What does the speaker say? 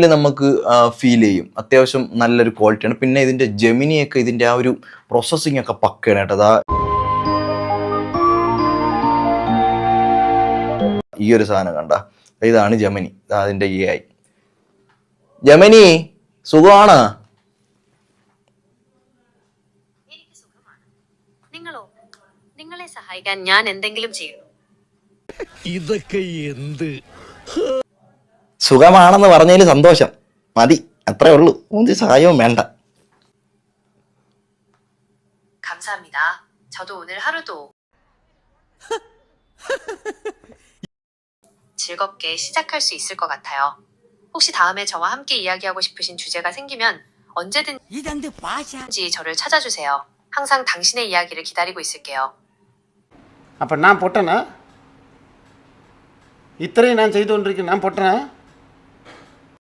നമുക്ക് ഫീൽ ചെയ്യും. അത്യാവശ്യം നല്ലൊരു ക്വാളിറ്റിയാണ്. പിന്നെ ഇതിൻ്റെ ജെമിനിയൊക്കെ ഇതിൻ്റെ ആ ഒരു പ്രോസസ്സിംഗ് ഒക്കെ പക്കയാണ് കേട്ടോ. അതാ ഈ ഒരു സാധനം കണ്ട, ഇതാണ് ജെമിനി. അതിൻ്റെ AI. ജെമിനി സുഖമാണ്? നിങ്ങളെ സഹായിക്കാൻ ഞാൻ എന്തെങ്കിലും ചെയ്യും. ഇതൊക്കെ എന്ത് സുഖമാണെന്ന് പറഞ്ഞതിൽ സന്തോഷം മതി, അത്രേ ഉള്ളൂ. ഒരു സഹായവും വേണ്ട. 감사합니다. 저도 오늘 하루도 즐겁게 시작할 수 있을 것 같아요. 혹시 다음에 저와 함께 이야기하고 싶으신 주제가 생기면 언제든지 저를 찾아주세요. 항상 당신의 이야기를 기다리고 있을게요. அப்போ நான் பொட்டனா? இத்தனையும் நான் செய்து கொண்டிருக்கேன், நான் பொட்டனா?